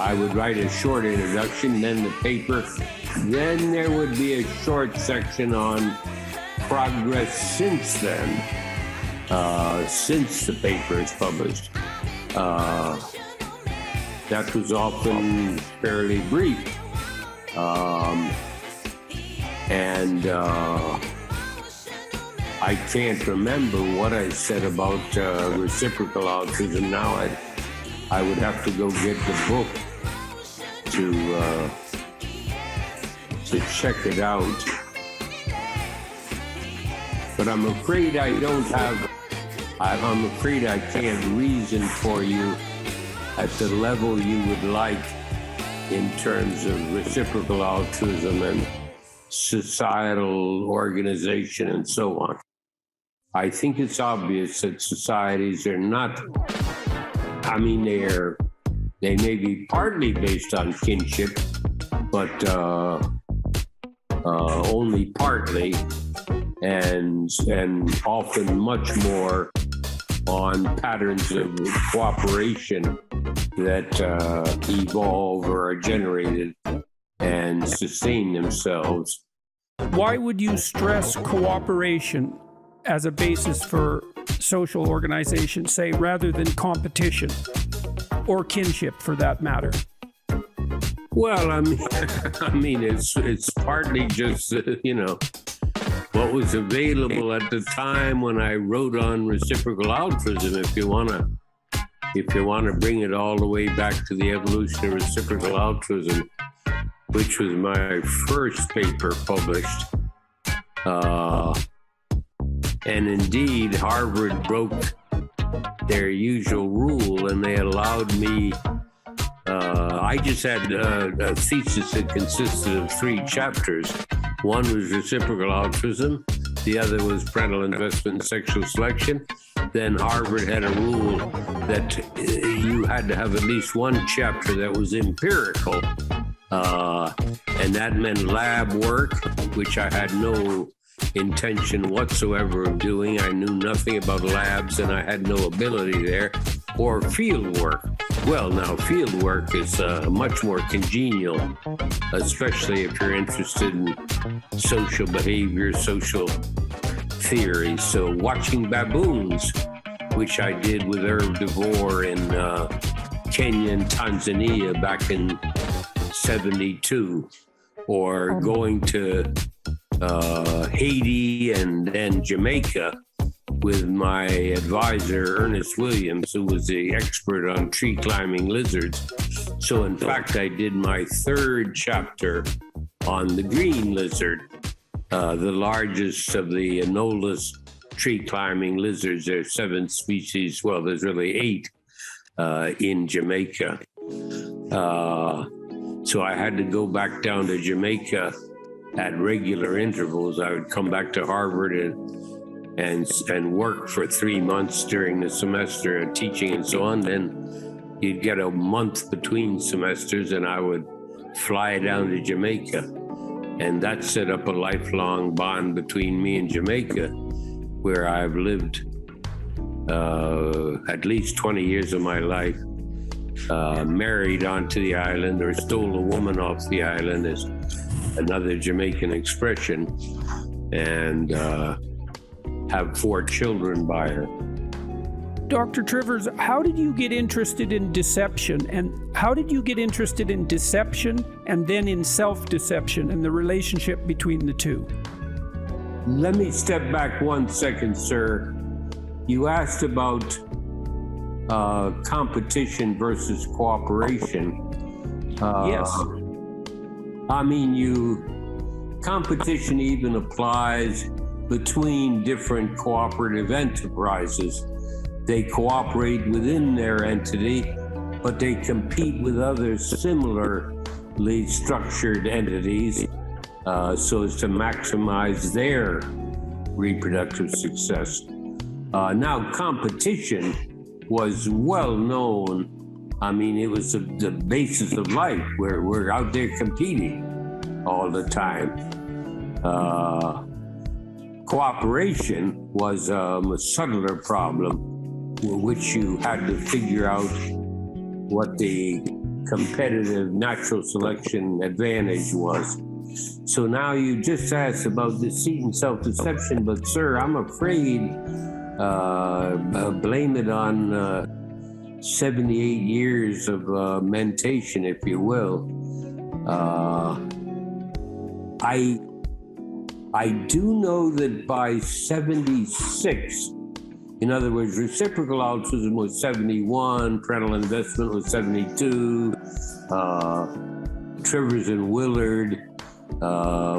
I would write a short introduction, then the paper. Then there would be a short section on progress since then, since the paper is published. That was often fairly brief. I can't remember what I said about reciprocal autism now. I would have to go get the book to check it out. But I'm afraid I'm afraid I can't reason for you at the level you would like in terms of reciprocal autism and societal organization and so on. I think it's obvious that societies are not, they may be partly based on kinship, but only partly, and often much more on patterns of cooperation that evolve or are generated and sustain themselves. Why would you stress cooperation as a basis for social organization, say, rather than competition or kinship for that matter? Well, it's partly just, what was available at the time when I wrote on reciprocal altruism. If you want to bring it all the way back to the evolution of reciprocal altruism, which was my first paper published. And indeed, Harvard broke their usual rule and they allowed me, I just had a thesis that consisted of 3 chapters. One was reciprocal altruism, the other was parental investment and sexual selection. Then Harvard had a rule that you had to have at least one chapter that was empirical. And that meant lab work, which I had no intention whatsoever of doing. I knew nothing about labs and I had no ability there, or field work. Well, now field work is much more congenial, especially if you're interested in social behavior, social theory. So watching baboons, which I did with Irv DeVore in Kenya and Tanzania back in 72, or going to Haiti and then Jamaica with my advisor, Ernest Williams, who was the expert on tree climbing lizards. So in fact, I did my 3rd chapter on the green lizard, the largest of the anolis tree climbing lizards. There are 7 species. Well, there's really 8 in Jamaica. So I had to go back down to Jamaica at regular intervals. I would come back to Harvard and work for 3 months during the semester, teaching and so on. Then you'd get a month between semesters and I would fly down to Jamaica. And that set up a lifelong bond between me and Jamaica, where I've lived at least 20 years of my life. Married onto the island, or stole a woman off the island is another Jamaican expression, and have 4 children by her. Dr. Trivers, how did you get interested in deception? And how did you get interested in deception and then in self-deception and the relationship between the two? Let me step back 1 second, sir. You asked about competition versus cooperation. Yes. Competition even applies between different cooperative enterprises. They cooperate within their entity, but they compete with other similarly structured entities so as to maximize their reproductive success. Now, competition was well known. It was the basis of life. We're out there competing all the time. Cooperation was a subtler problem, which you had to figure out what the competitive natural selection advantage was. So now you just asked about deceit and self-deception, but sir, I'm afraid, blame it on 78 years of mentation, if you will. I do know that by 76, in other words, reciprocal altruism was 71, parental investment was 72, Trivers and Willard,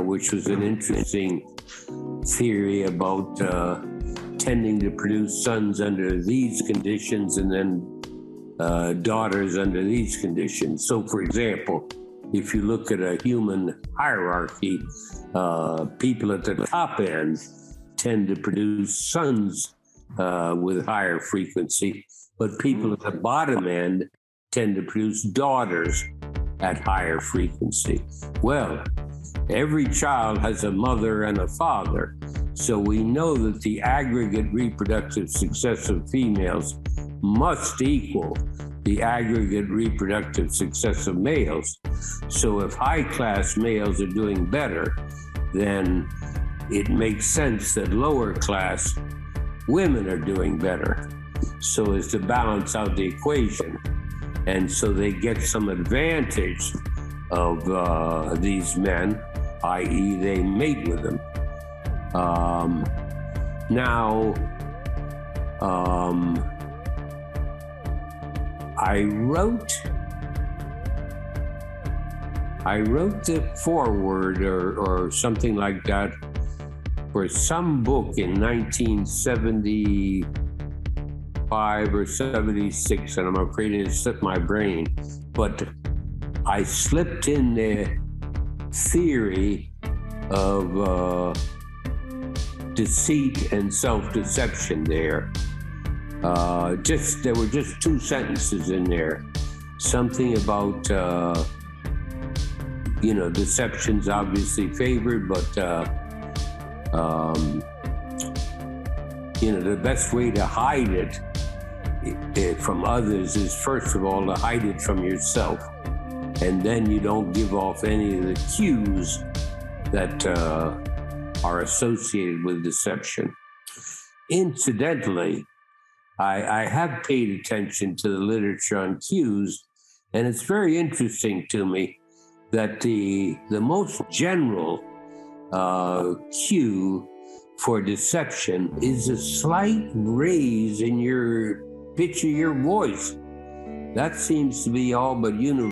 which was an interesting theory about tending to produce sons under these conditions and then daughters under these conditions. So, for example, if you look at a human hierarchy, people at the top end tend to produce sons with higher frequency, but people at the bottom end tend to produce daughters at higher frequency. Well, every child has a mother and a father, so we know that the aggregate reproductive success of females must equal the aggregate reproductive success of males. So if high-class males are doing better, then it makes sense that lower-class women are doing better, so as to balance out the equation. And so they get some advantage of these men, i.e. they mate with them. I wrote the foreword or something like that for some book in 1975 or 76, and I'm afraid it slipped my brain. But I slipped in the theory of deceit and self-deception there. There were just two sentences in there. Something about, deception's obviously favored, but the best way to hide it from others is, first of all, to hide it from yourself. And then you don't give off any of the cues that are associated with deception. Incidentally, I have paid attention to the literature on cues, and it's very interesting to me that the most general cue for deception is a slight raise in your pitch of your voice. That seems to be all but universal.